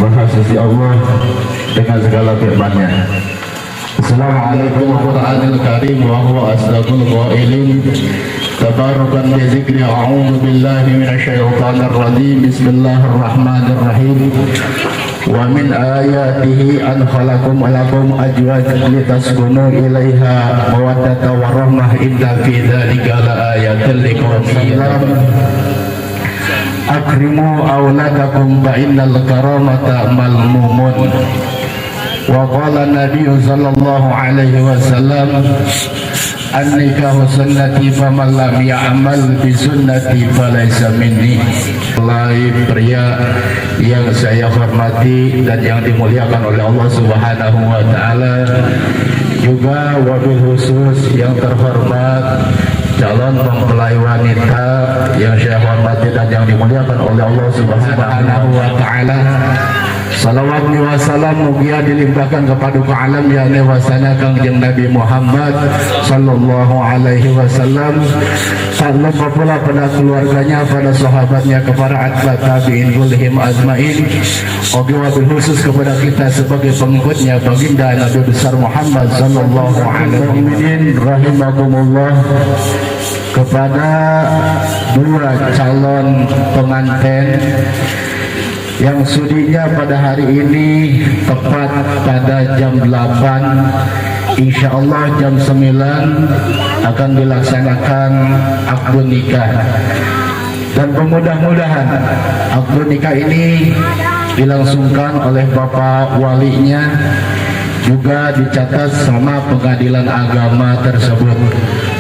Mahasiswa Allah dengan segala firman-Nya. Assalamualaikum warahmatullahi wabarakatuh. Wa huwa asdaqul qailin. Tabarakan bi dzikri a'udzu billahi minasyaitonir rajim. Bismillahirrahmanirrahim. Wa min ayatihi an khalaqakum lakum azwajan litaskunu ilaiha mawaddatan wa rahmah inna fi dzalika laayatin liqaumin ya'lamun. akrimu auladakum fa innal karamata malmumun. Wa qala Nabi sallallahu alaihi wasallam, an-nikahu sunnati faman lam ya'mal bi sunnati falaysa minni. Pria yang saya hormati dan yang dimuliakan oleh Allah Subhanahu wa taala, juga wabil khusus yang terhormat calon mempelai wanita yang saya hormati dan yang dimuliakan oleh Allah Subhanahu wa taala. Salawat wa salam mugia dilimpahkan kepada alam yakni wasana Kangjeng Nabi Muhammad sallallahu alaihi wasallam, salam pula pada keluarganya, pada sahabatnya, kepada atba tabi'in kulhim azmain, wabil khusus kepada kita sebagai pengikutnya baginda Nabi besar Muhammad sallallahu alaihi wasallam. Rahimakumullah, kepada dua calon pengantin yang sudinya pada hari ini tepat pada jam 8, insya Allah jam 9 akan dilaksanakan akad nikah, dan mudah-mudahan akad nikah ini dilangsungkan oleh bapak walinya, juga dicatat sama pengadilan agama tersebut.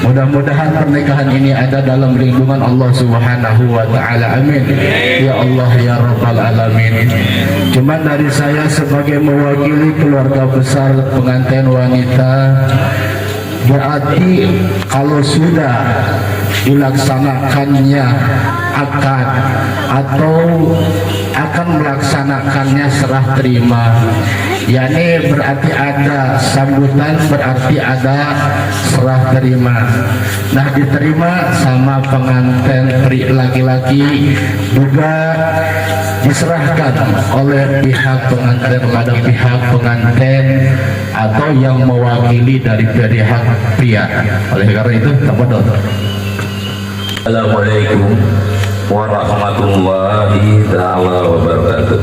Mudah-mudahan pernikahan ini ada dalam lindungan Allah Subhanahu wa taala. Amin. Ya Allah ya Rabbal alamin. Cuman dari saya sebagai mewakili keluarga besar pengantin wanita, berarti kalau sudah dilaksanakannya akad atau akan melaksanakannya serah terima, yakni berarti ada sambutan, berarti ada serah terima. Nah, diterima sama pengantin laki-laki, juga diserahkan oleh pihak pengantin kepada pihak pengantin atau yang mewakili dari pihak pria. Oleh karena itu, tafadhol. Assalamualaikum warahmatullahi ta'ala wabarakatuh.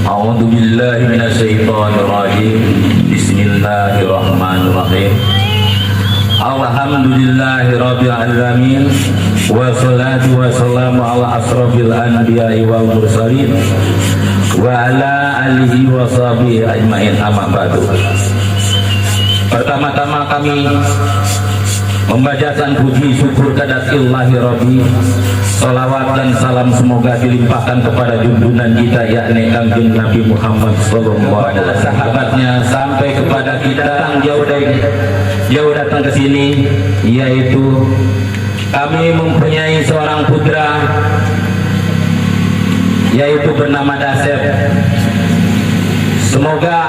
A'udzu billahi minasyaitonir rajim. Bismillahirrahmanirrahim. Alhamdulillahi rabbil alamin, wassalatu wassalamu ala asrofil anbiya'i wal mursalin wa ala alihi wa sahbihi ajmain, amma ba'du. Pertama-tama kami membacakan puji syukur kepada Ilahi Rabbi, salawat dan salam semoga dilimpahkan kepada junjungan kita yakni Kangjeng Nabi Muhammad sallallahu alaihi wasallam, sahabatnya sampai kepada kita jauh datang ke sini, yaitu kami mempunyai seorang putra yaitu bernama Dasep. Semoga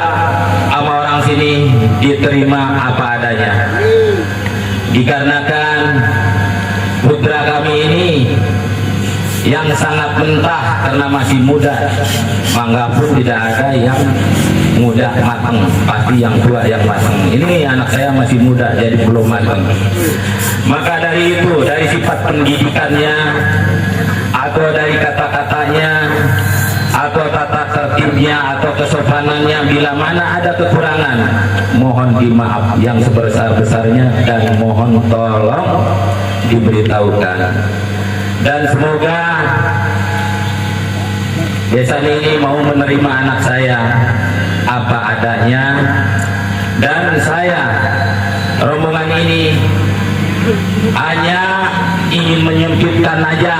sama orang sini diterima apa adanya, dikarenakan putra kami ini yang sangat mentah karena masih muda, mangga pun tidak ada yang muda matang, pasti yang tua yang matang. Ini anak saya masih muda jadi belum matang. Maka dari itu, dari sifat pendidikannya atau dari kata-katanya atau tata tertibnya atau kesopanannya, bila mana ada kekurangan mohon dimaaf yang sebesar-besarnya dan mohon tolong diberitahukan. Dan semoga desa ini mau menerima anak saya apa adanya, dan saya rombongan ini hanya ingin menyempitkan aja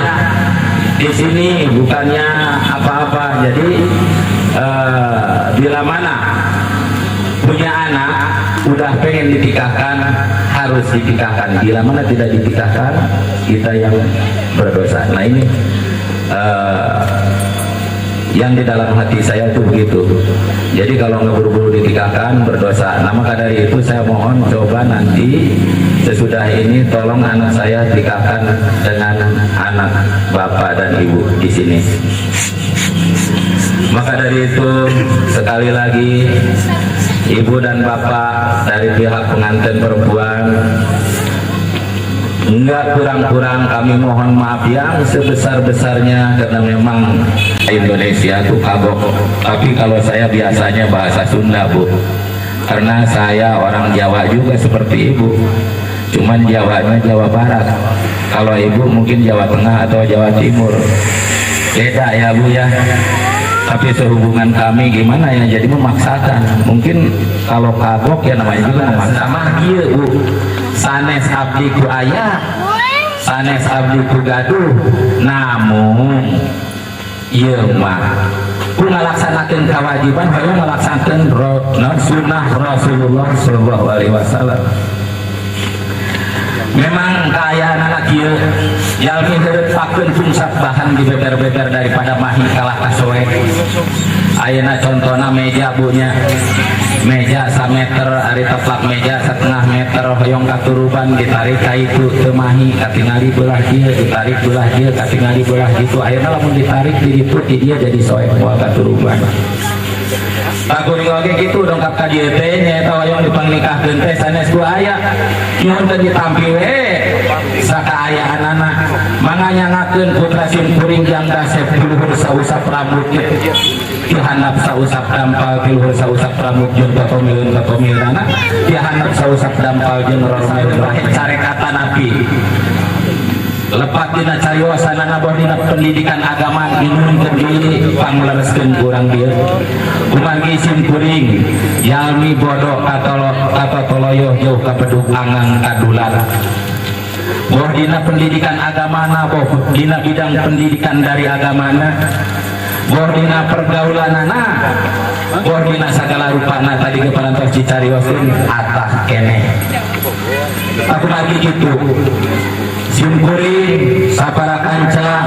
di sini, bukannya apa-apa. Jadi bila mana punya anak udah pengen ditikahkan, harus ditikahkan. Bila mana tidak ditikahkan, kita yang berdosa. Nah ini yang di dalam hati saya tuh begitu. Jadi kalau nggak buru-buru ditikahkan berdosa. Nah maka dari itu saya mohon coba nanti sesudah ini tolong anak saya tikahkan dengan anak bapak dan ibu di sini. Maka dari itu sekali lagi ibu dan bapak dari pihak pengantin perempuan, enggak kurang-kurang kami mohon maaf yang sebesar-besarnya, karena memang Indonesia itu kagok. Tapi kalau saya biasanya bahasa Sunda, Bu, karena saya orang Jawa juga seperti ibu, cuman Jawanya Jawa Barat. Kalau ibu mungkin Jawa Tengah atau Jawa Timur, beda ya Bu ya. Tapi sehubungan kami gimana ya, jadi memaksakan. Mungkin kalau kagok ya namanya juga memaksa. Sama iya Bu, sanes abdi ku ayah, sanes abdi ku gaduh, namun iya mah ku ngalaksanakeun kewajiban baru ngalaksanakeun sunnah Rasulullah sallallahu alaihi wasallam. Memang keayaan anak ieu jalmi heureut pakeun fungsat bahan dibeber-beber daripada mahi kalah kasoe. Ayeuna contohna meja bunya, meja 1 meter, ari teplak meja 1,5 meter, hoyong katuruban ditarik ka itu teu mahi, katingali beulah dieu, ditarik beulah dieu, katingali beulah ditu. Ayeuna lamun ditarik di ditu di dia jadi soek moal katuruban. Pakuring oge gitu dongkap ka dieu teh nyaeta hoyong dipangnikahkeun teh sanes ku aya. Nyuhun teh ditampi we sakaayaanana. Mangga nyangakeun putra simkuring jang dasep luhur sausap rambut teu handap sausap dampal luhur sausap rambut jeung totomieun-totomieunana, teu handap sausap dampal jeung roromeun carekatan api. Lepat dina cariosanana boh dina pendidikan agama dinuhunkeun deui panglereskeun urang dieu. Kumargi simkuring yalmi bodoh katoloyoh jauh ka bedug angang kadular. Boh dina pendidikan agamana, boh dina bidang pendidikan dari agamana, boh dina pergaulanana, boh dina sagala rupana tadi keparantos dicarioseun atah keneh. Aku lagi gitu. Simkuring sapara kanca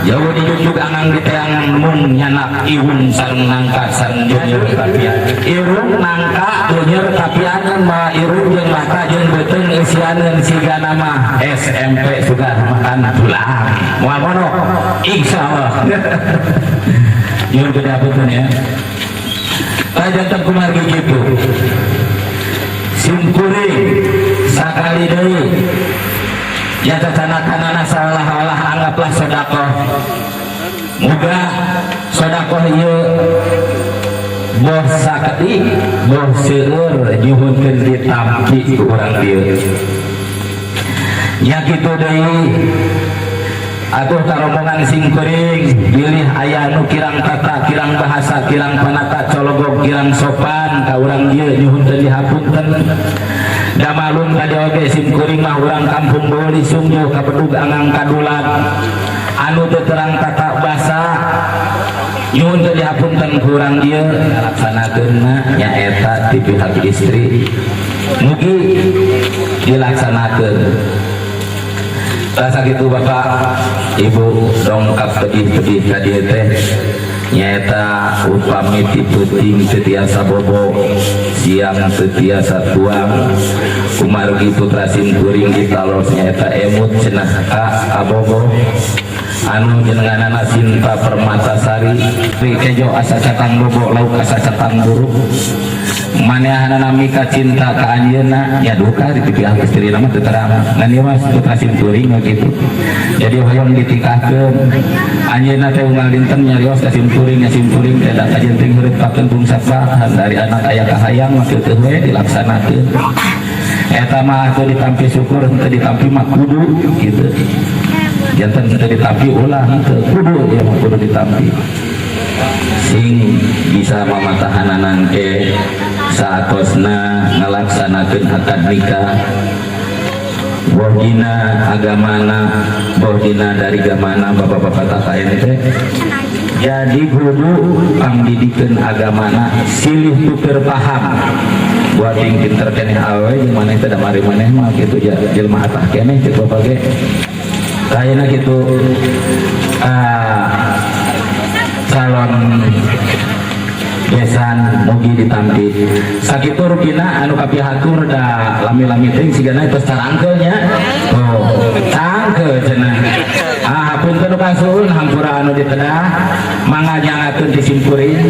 jauh dijujug angang diteang mung nyanak iwun sareng nangka sareng junior tapian irung nangka junior tapian ma irung jeung mata jeung beuteung isianeun siga nama SMP sudah makan tulang moal monok insyaallah. Nyuhun kedabeun ya. Lajantan kumargi kitu. Simkuring sakali deui ya tacanakanana salah-olah anggaplah sedekah. Muga sedekah ieu boh saketi boh seueur nyuhunkeun ditampi ku urang dieu. Nya kitu deui atuh karombongan simkuring bilih aya nu kirang tata, kirang bahasa, kirang panata, cologog, kirang sopan ka urang dieu nyuhunkeun dihapunten. Damalun tadi oge simkuring mah urang kampung Boli sungguh ka bedug angang kadulan anu teu terang tata basa nyuhun teu dihapunten ku urang dieu laksanakeunna nyaeta ti pihak istri mugi dilaksanakeun. Rasa gitu Bapak Ibu dongkap pedih-pedih ka dieu teh nyaeta upami ti peuting teu tiasa bobo siang teu tiasa tuang kumargi putra simkuring ditalos nyaeta emut cenah ka bobo anu jenenganana Sinta Permatasari kejo asa catang bobo lauk asa catang buruk manehanana mika cinta ka anjeunna nya duka di pihak istri nama teu terang ngan ieu mas putra simkuring gitu. Jadi hoyong ditikahkeun anjeunna teh unggal dinten nyarios ka simkuring nya simkuring teh da kajenting heureut pakeun bungsat bahan dari anak aya ka hayang mah teu we dilaksanakeun. Eta mah teu ditampi syukur teu ditampi mah kudu gitu. Janten teu ditampi ulah teu kudu ya mah kudu ditampi. Sing bisa mamatahanan ke saatosna ngalaksanakeun akad nikah boh dina agamana boh dina dari gamana bapak-bapak takaen teh jadi kudu pangdidikeun agamana silih tuker paham buat yang pinter keneh awe jeung maneh teh da mari maneh mah kitu jelema atah keneh cek bapak ge kayeuna kitu calon besan mugi ditampi sakitu rupina anu kapihatur da lami-lami teh sigana tos tarangkeulnya oh tangkeu cenah hapunten kasuhun hampura anu ditedah mangga jangakeun disimpurin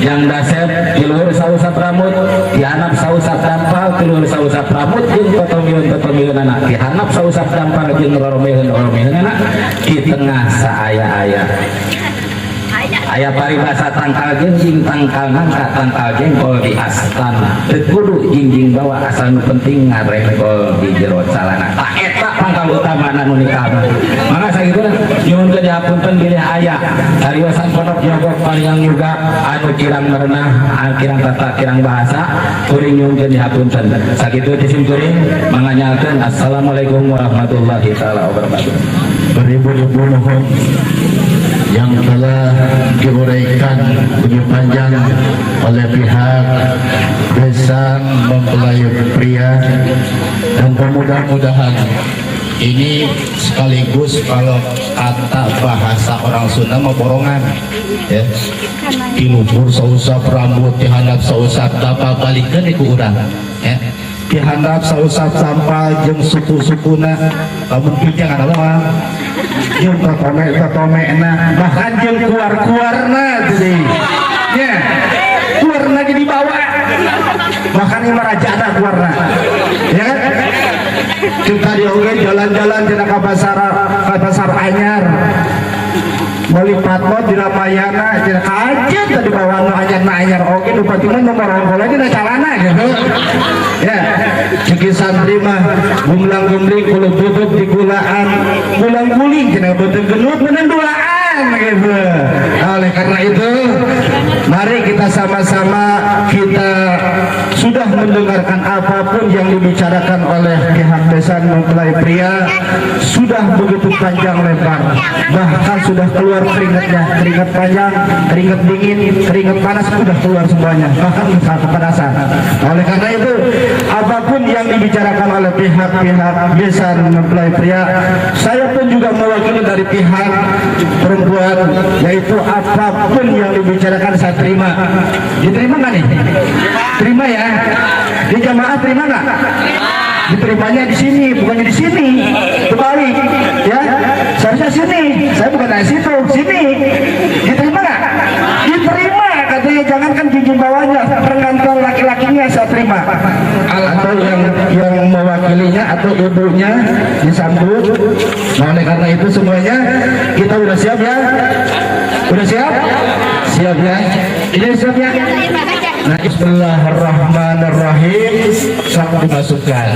jang dasep tiluhur sausap rambut dihanap sausap dampal tiluhur sausap rambut jeung totomieun-totomieunana dihanap sausap dampal jeung roromeun-roromeunana di tengah saaya-aya aya paribasa tangkal jengjing tangkal nangka tangkal jengkol di astana kudu jingjing bawa asal nu penting ngarengkol di jero calana tak eta pangkal utama nu nikah maka sakitu nyuhun ke dihapunten bilih aya tariwasan pondok nyogok palingang juga anu kirang merenah kirang tata kirang bahasa kuring nyuhun ke dihapunten sakitu disimkuring manganyalkeun assalamualaikum warahmatullahi taala wabarakatuh. Beribu-ribu nuhun yang telah diuraikan lebih panjang oleh pihak Desa Mempelai Pria, dan mudah-mudahan ini sekaligus kalau kata bahasa orang Sunda mau borongan ya, diluhur sausap rambut dihandap sausap dapat balikan iku urang ya, dihandap sausap sampah jeung suku-sukuna lamun pinjang ada mah jeung tatome-tatomena bahkan jeung keluar-keluarna jadi ya keluarna jadi bawa bahkan ini merajana keluarna ya kan kita dioge jalan-jalan di pasar anyar melipat mo di Ramayana jadi aja tadi bawa anyar oke lupa cuma nomor orang lagi na calana gitu ya ceki santri mah gumlang-gumling kulit tutup di gulaan gulang-guling jadi betul genut bener duaan gitu. Oleh karena itu mari kita sama-sama kita sudah mendengarkan apapun yang dibicarakan oleh pihak Desa Mempelai Pria sudah begitu panjang lebar, bahkan sudah keluar keringatnya, keringat panjang, keringat dingin, keringat panas sudah keluar semuanya, bahkan kepanasan. Oleh karena itu apapun yang dibicarakan oleh pihak-pihak Desa Mempelai Pria, saya pun juga mewakili dari pihak perempuan, yaitu apapun yang dibicarakan saya terima. Diterima nggak nih? Terima ya. Di jamaah terima nggak? Diterimanya di sini, bukannya di sini. Kembali, ya. Seharusnya sini. Saya bukan dari situ, sini. Diterima nggak? Diterima. Katanya jangankan jinjing bawahnya, perkantor laki-lakinya saya terima. Atau yang mewakilinya atau ibunya disambut. Nah, oleh karena itu semuanya kita udah siap ya? Udah siap? Siap ya? Ini siap ya? Nah, bismillahirrahmanirrahim. Selamat dimasukkan.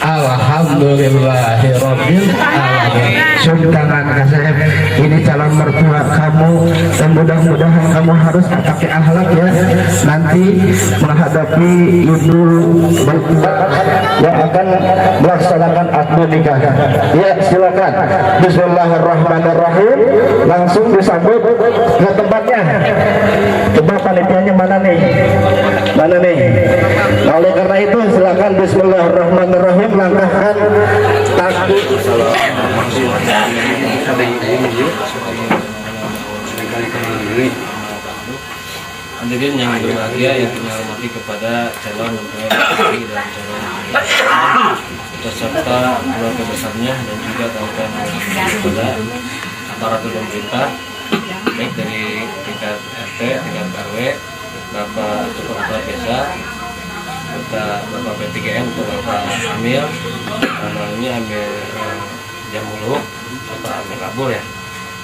Alhamdulillahirabbil alamin. Tangan kasep, ini calon mertua kamu dan mudah-mudahan kamu harus pakai akhlak ya nanti menghadapi idul yang akan melaksanakan akad nikah. Ya silakan. Bismillahirrahmanirrahim. Langsung disambut ke tempatnya. Coba panitianya mana nih? Mana nih? Nah, oleh karena itu silakan bismillahirrahmanirrahim langkahkan takut. Hadirin yang berbahagia yang kami hormati kepada calon mempelai dan calon mempelai beserta keluarga besarnya dan juga kawan-kawan kepada aparatur pemerintah baik dari tingkat RT, tingkat RW, Bapak Kepala Desa, Bapak P3M, Bapak Amil, ini Amil Jamuluh, Bapak Amil Kabur ya,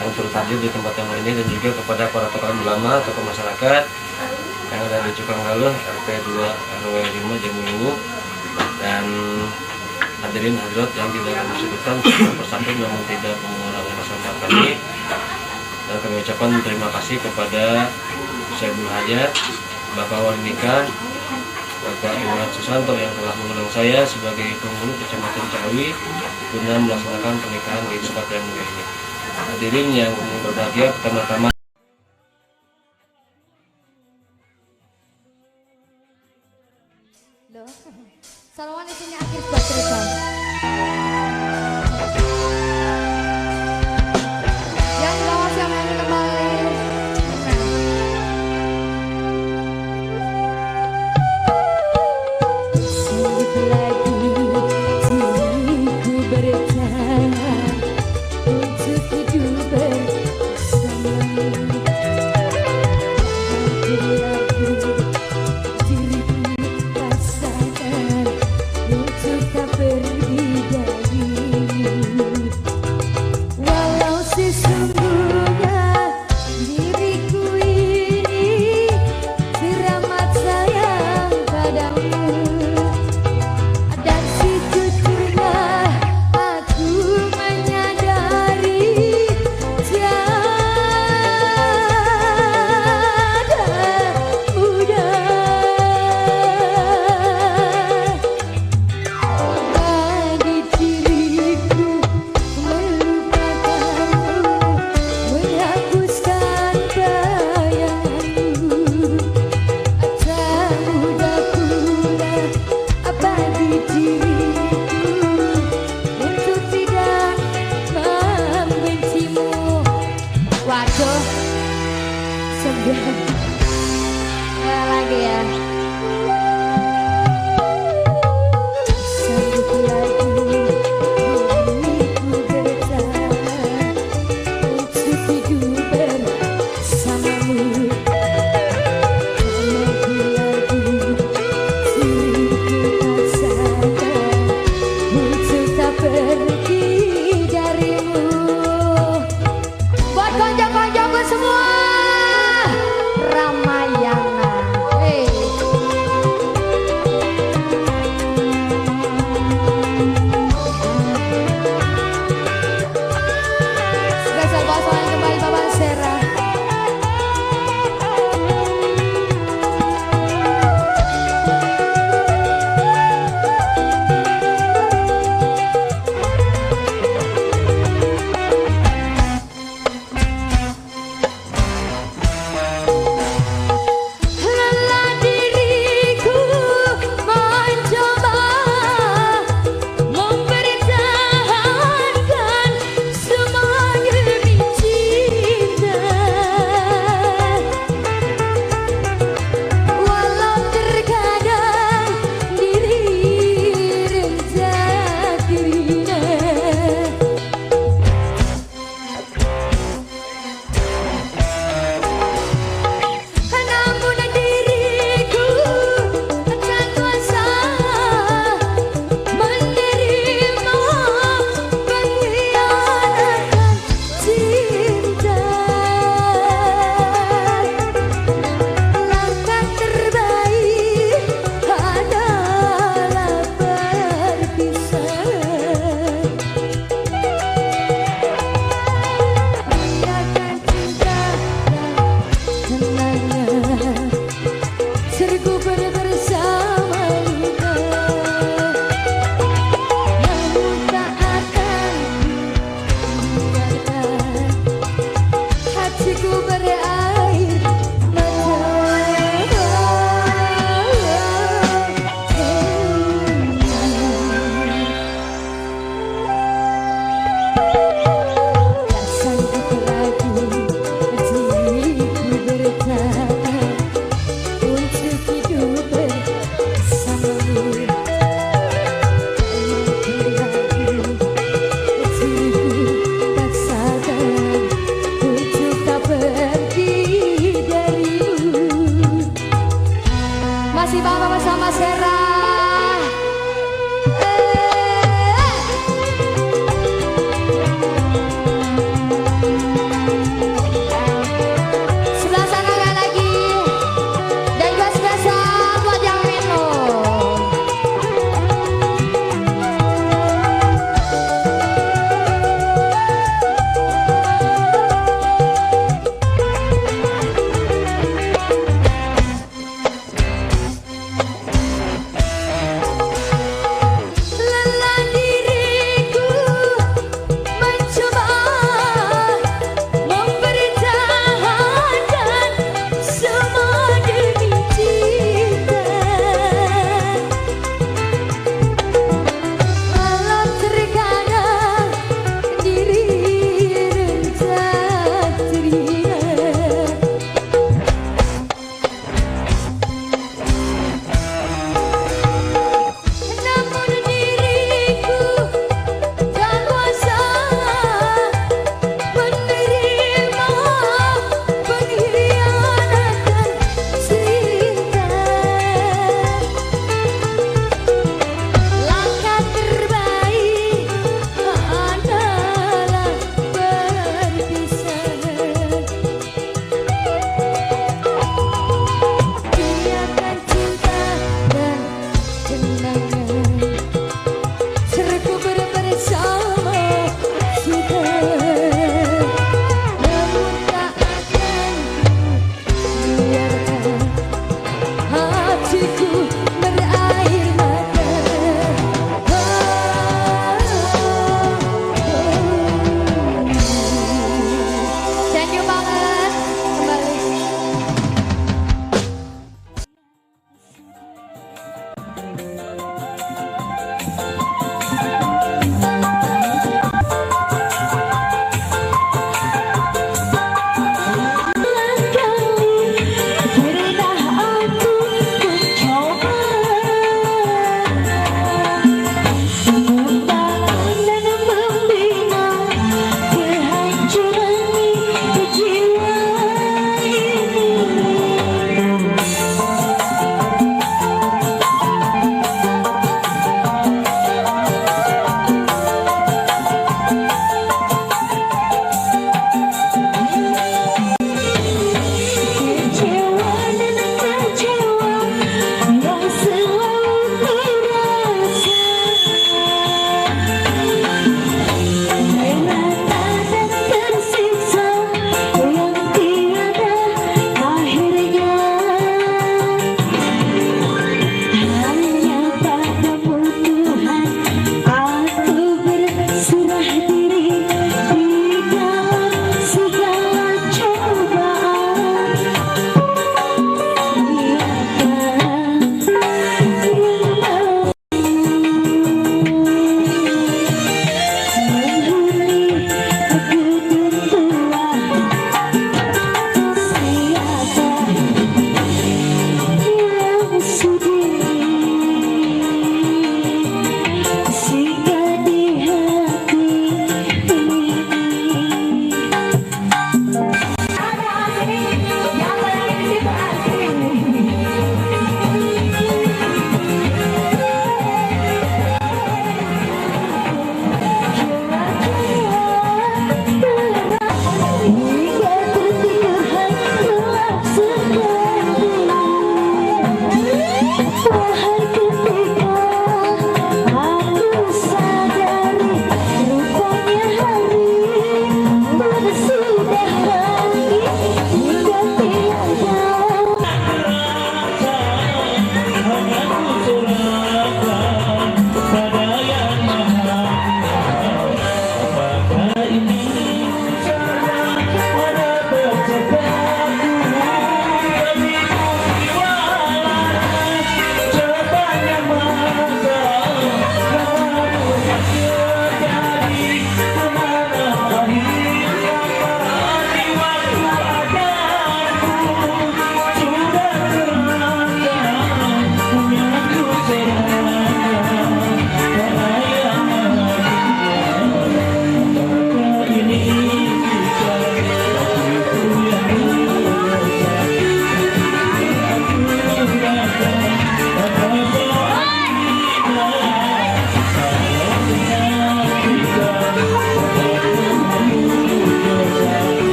yang turut hadir di tempat yang ini dan juga kepada para tokoh ulama, tokoh masyarakat yang ada di Cukanggaluh, RT 2 RW 5 Jamuluh, dan hadirin hadirat yang tidak kami sebutkan persatu namun tidak mengurangi rasa hormat kami, dan kami ucapkan terima kasih kepada Syekh Hajat, Bapak Wali Nikah, Bapak Iwan Susanto yang telah mengundang saya sebagai penghulu Kecamatan Ciawi guna melaksanakan pernikahan di tempat yang mulia ini. Hadirin yang berbahagia, pertama-tama Salwan di sini akhir buat cerita. Yang di bawah siapa yang kembali? Tak Sidoarjo 9. Lagi ya. Sambut lagi diriku berjalan untuk hidup bersamamu. Lagi-lagi diriku tak sadar untuk tak pergi darimu. Buat konco-koncoku semua, Ramayana.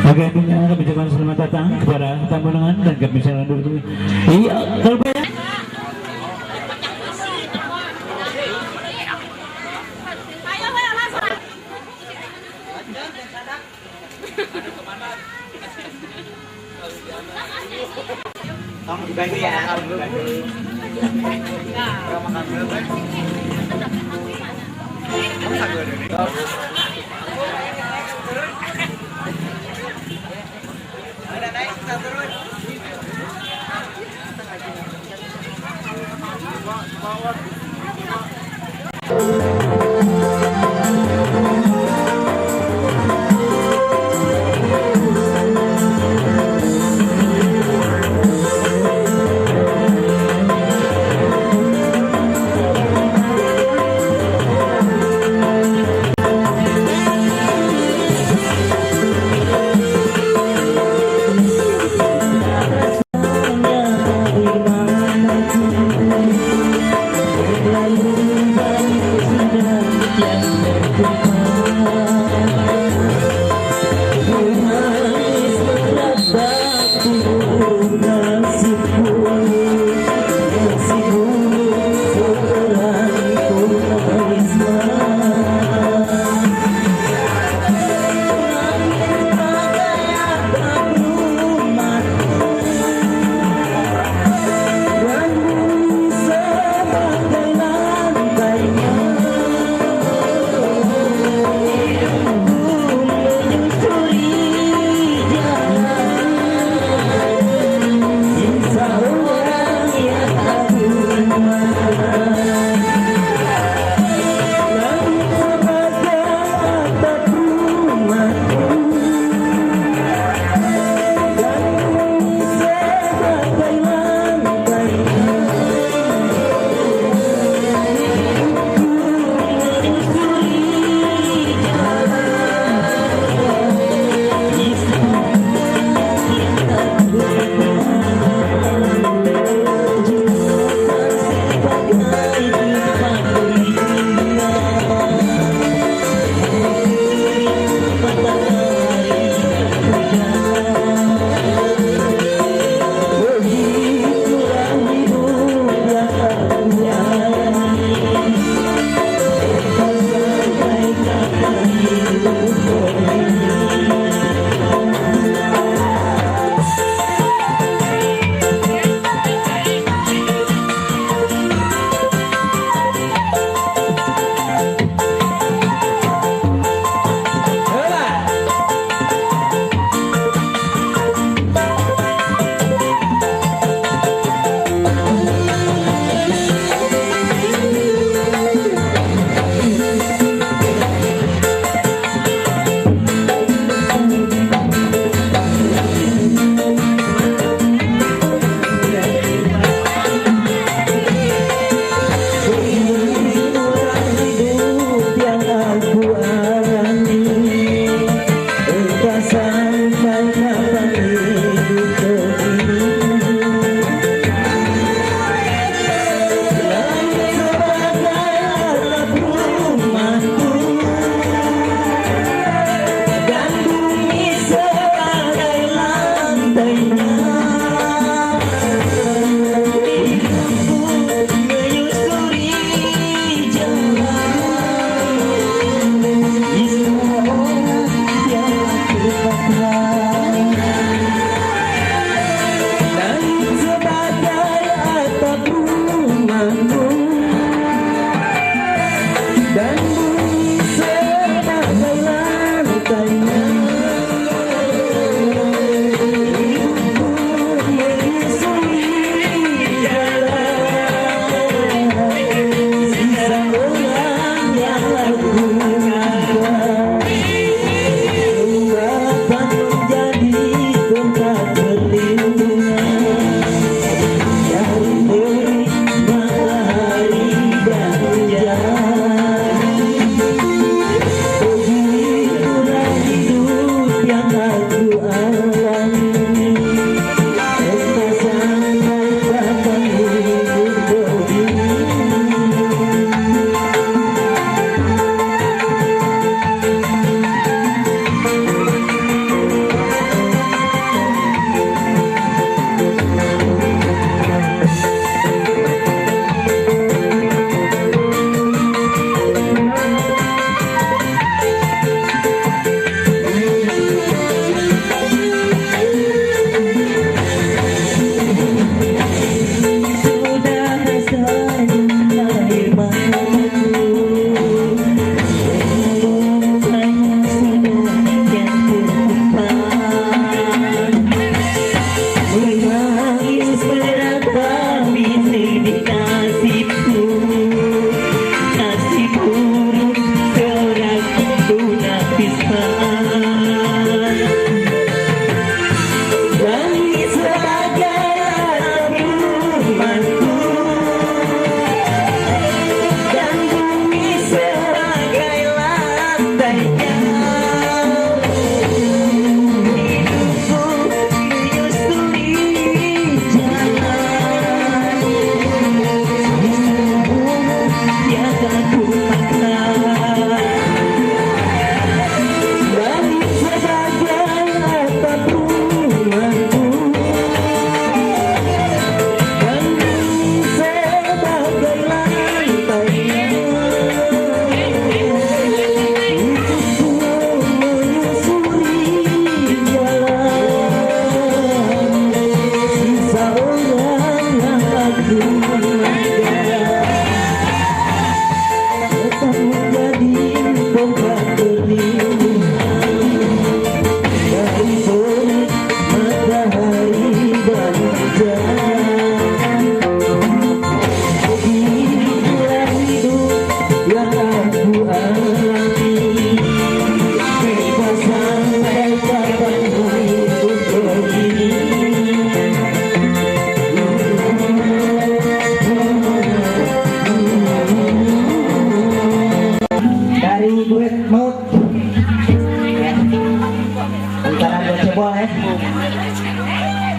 Oke, kami ucapkan selamat datang kepada tamu undangan dan kami silakan dulu. Iya, kalau banyak. Kamu dibagi ya,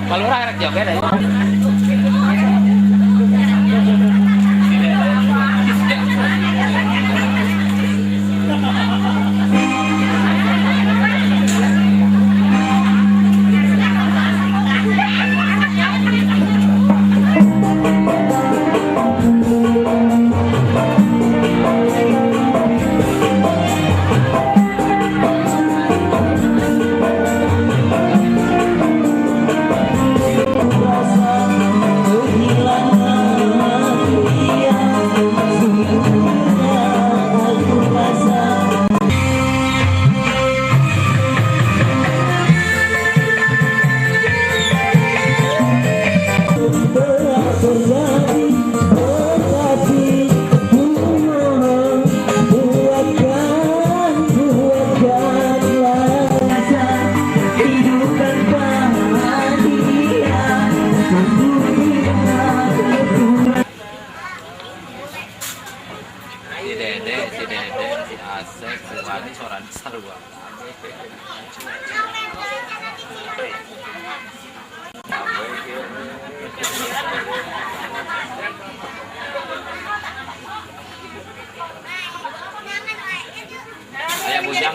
Kalau orang rek joget aja. Si Asep, si Wani, soran sarua. Ayah bujang.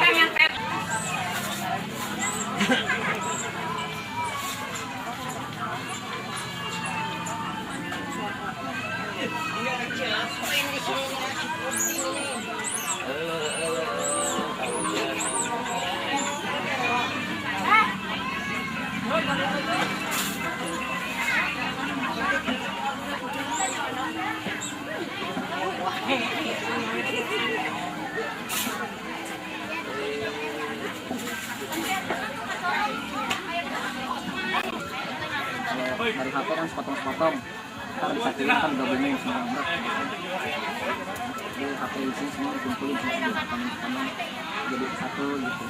Dari HP kan sepotong-sepotong, ntar bisa kirim kan gabungin semua berat. Jadi HP isi semua dikumpulin semua rekaman jadi satu gitu.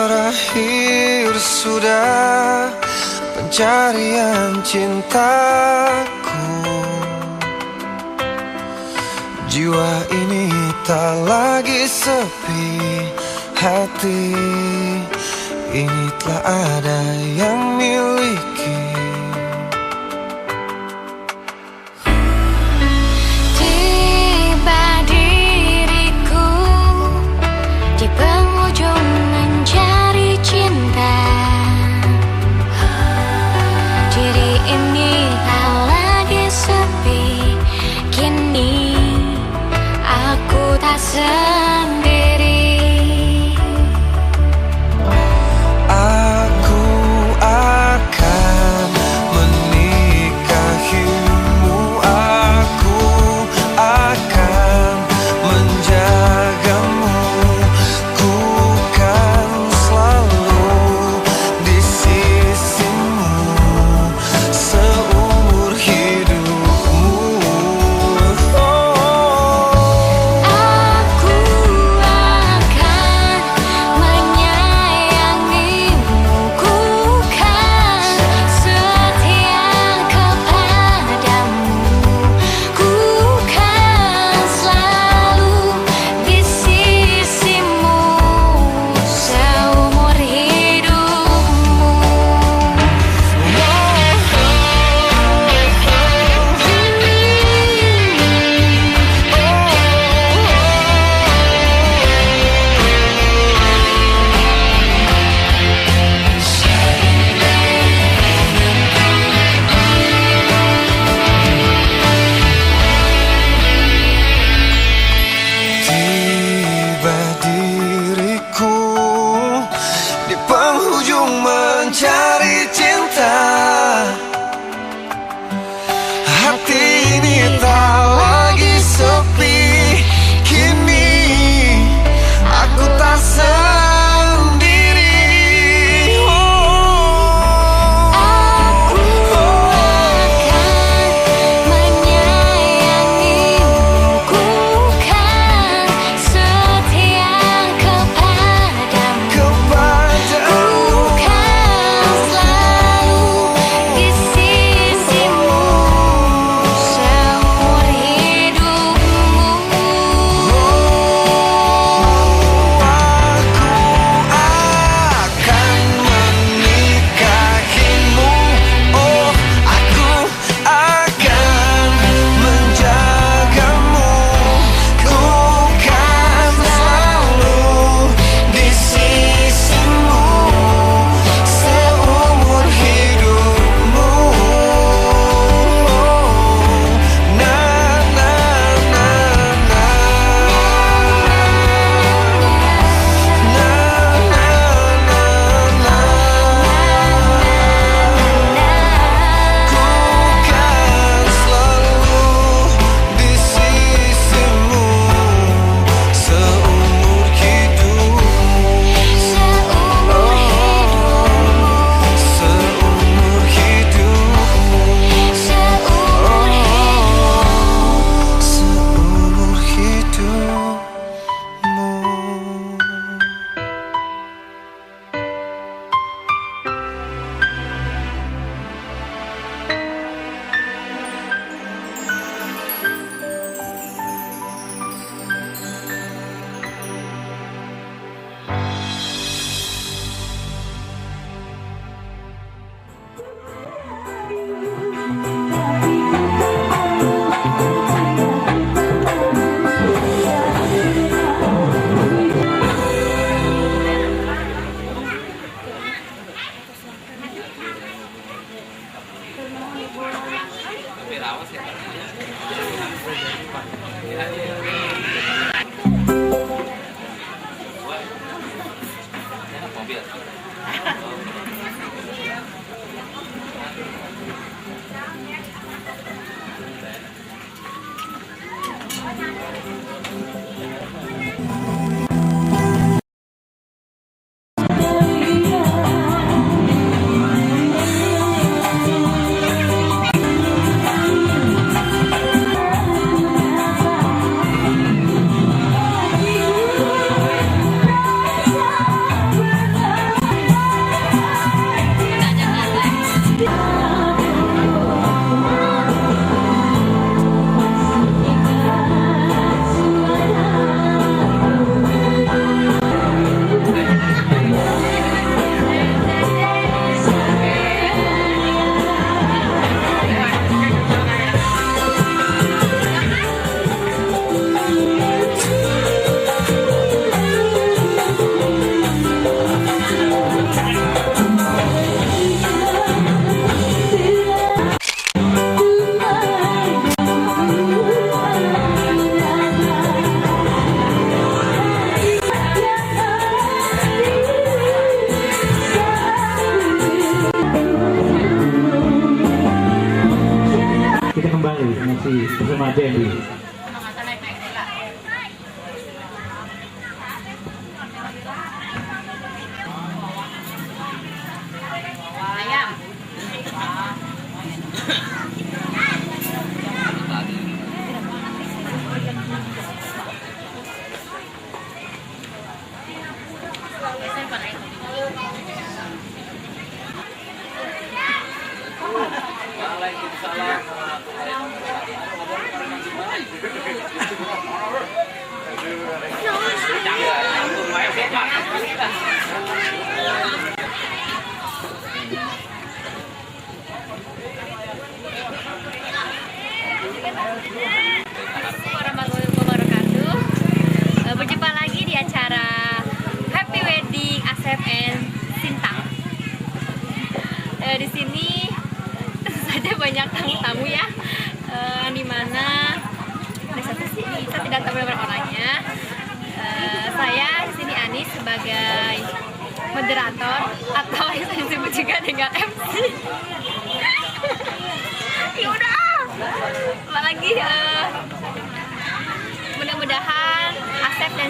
Berakhir sudah pencarian cintaku. Jiwa ini tak lagi sepi, hati ini telah ada yang miliki. Tiba diriku di penghujung mencari cinta. sendiri. Aku akan menikahimu, aku akan menjagamu, ku kan selalu di sisimu seumur hidupmu. Aku akan menyayangimu, ku kan setia kepadamu, ku kan selalu di sisimu seumur hidupmu. Tiba diriku di penghujung mencari cinta. Hati ini tak lagi sepi, kini aku tak sendiri. Aku akan menyayangimu, ku kan setia kepadamu, ku kan selalu di sisimu seumur hidupmu. Akan menikahimu, oh aku akan menjagamu, ku kan selalu di sisimu seumur hidupmu. Na na na na. Ku kan selalu di sisimu seumur hidupmu, seumur hidupmu, seumur hidupmu.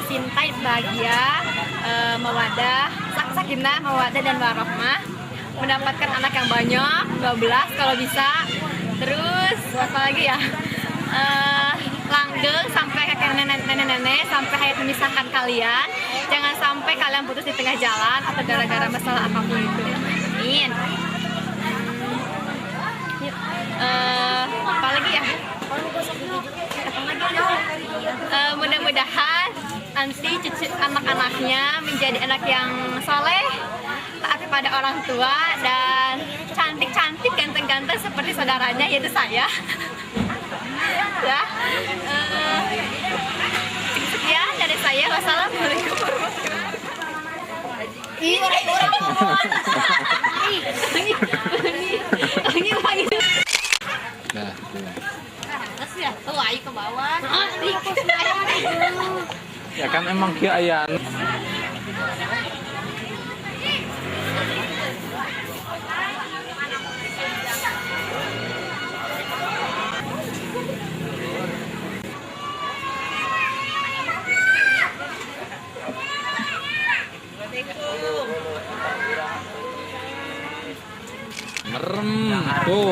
cinta, bahagia, mawadah, sakinah, mawadah dan warahmah. Mendapatkan anak yang banyak, 12 kalau bisa. Terus apalagi ya? Langgeng sampai kakek nenek-nenek, sampai hayat memisahkan kalian. Jangan sampai kalian putus di tengah jalan atau gara-gara masalah apapun itu. Amin. Apalagi ya? Mudah-mudahan nanti cucu anak-anaknya menjadi anak yang soleh, taat kepada orang tua, dan cantik-cantik, ganteng-ganteng seperti saudaranya, yaitu saya. Ya, sekian dari saya. Wassalamualaikum warahmatullahi wabarakatuh. Ya kan emang kia ayan.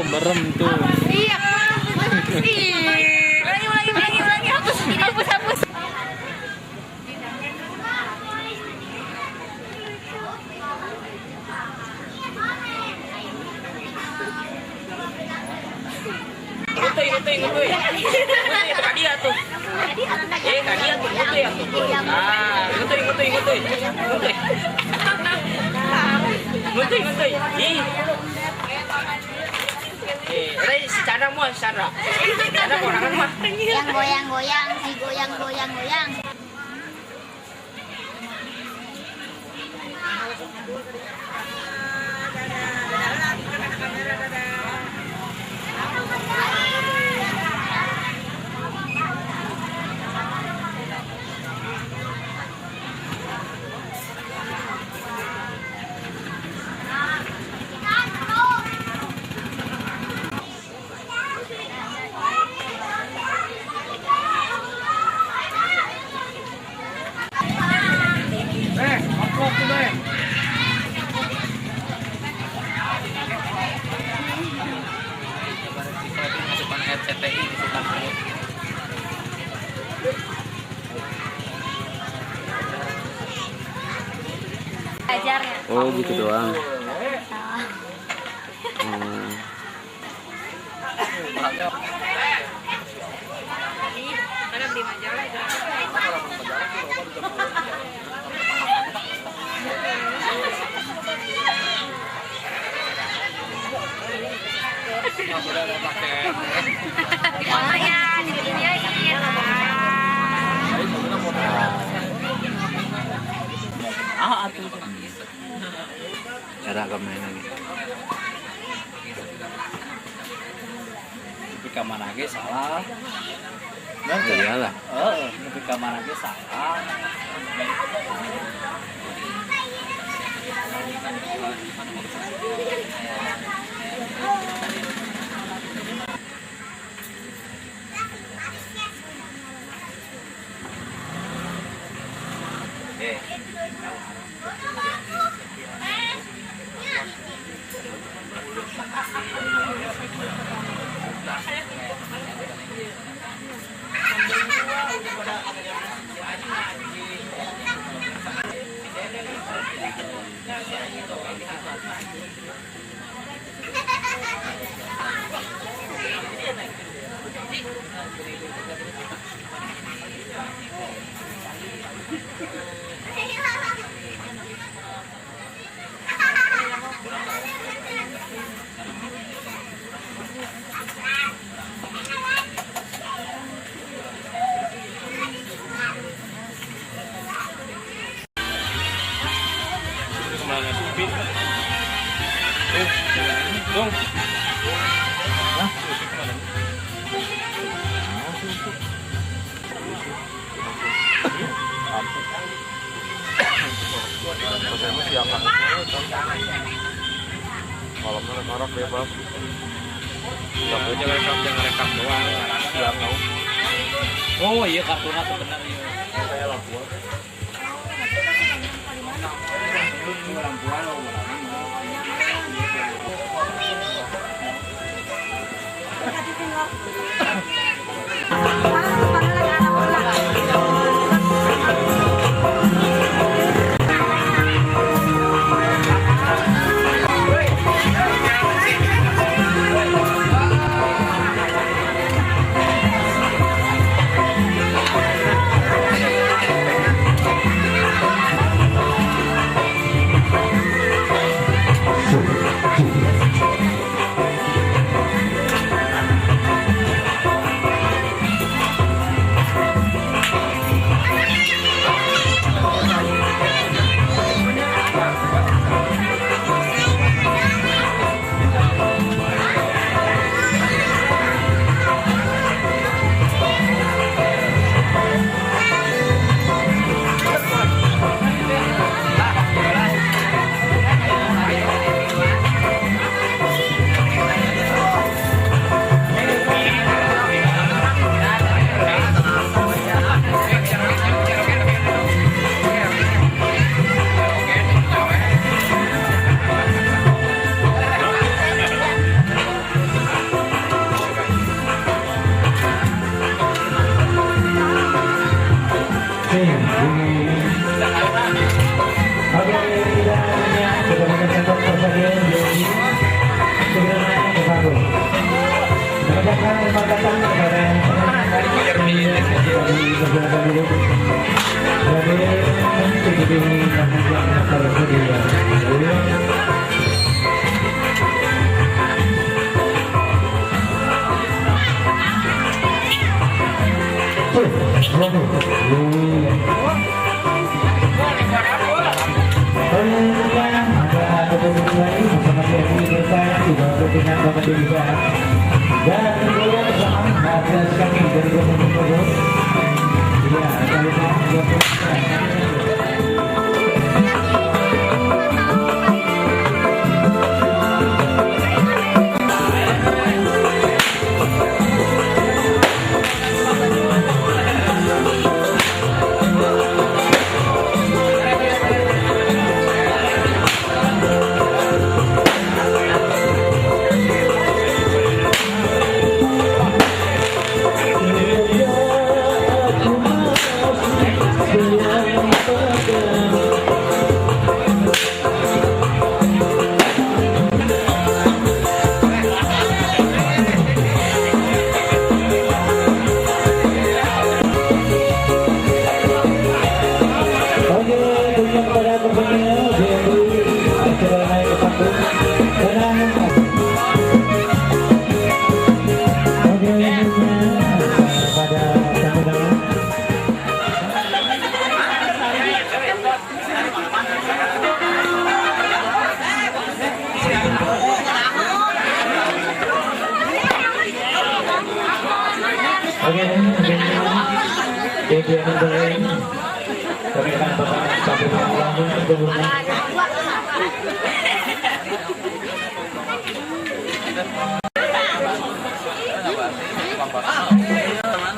Merem tuh. Iya. Ulangi. Hapus. Ngutuy. Kadia tuh. Kadia tuh ngutuy ya. Ngutuy. Ih. Ini secara mau secara. Secara orang mah. Yang goyang-goyang, si goyang-goyang. Ajarnya. Oh gitu doang. Mana beli majalah itu? Lumayan, diduniain. Cara kemana lagi? Tapi kamar lagi salah. Iyalah. Tapi kamar lagi salah. Malamnya marah ya bang. Jangan rekam doang. Siang Oh iya kartuna tuh benar iya. Kayak lampuan.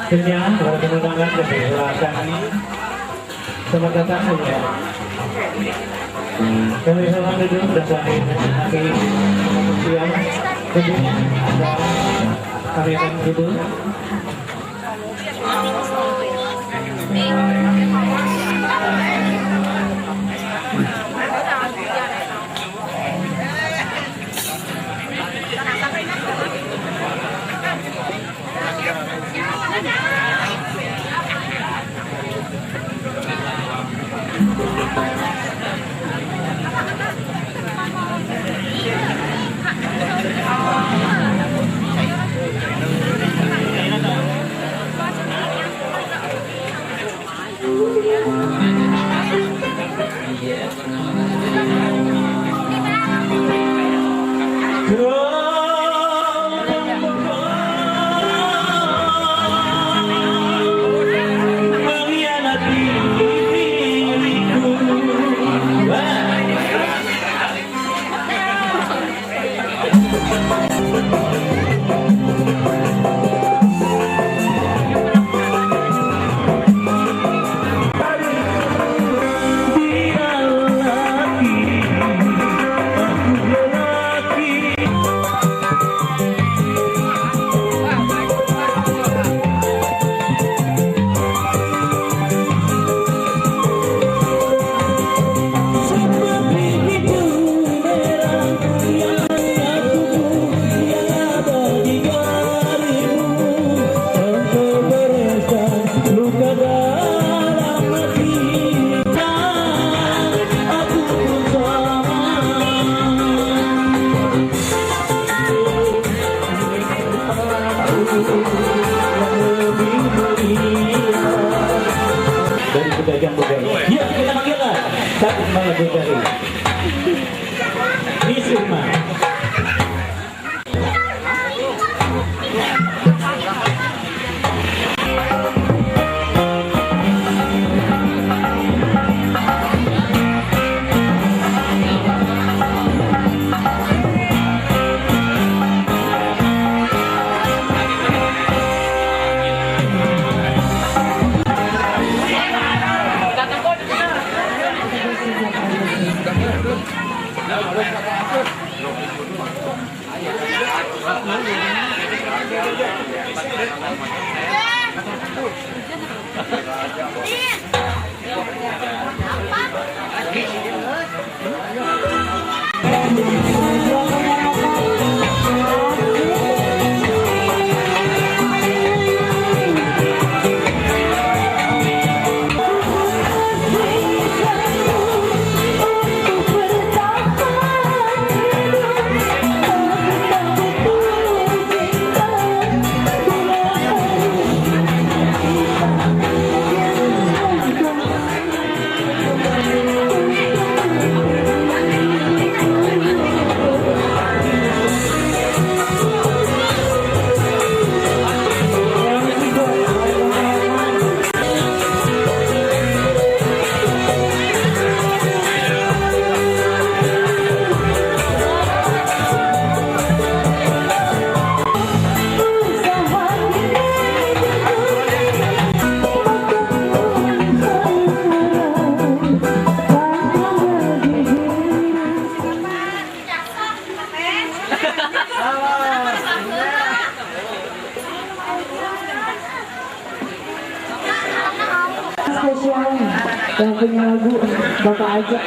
Kenyang, para pemandangan lebih belakang selamat datang ya. Kami salam dulu bersama kami siang kemudian ada kami akan dulu. dari pedagang budaya. Yuk kita panggillah satu lagu dari Miss Irma. Spesial yang punya lagu Bapak ajak.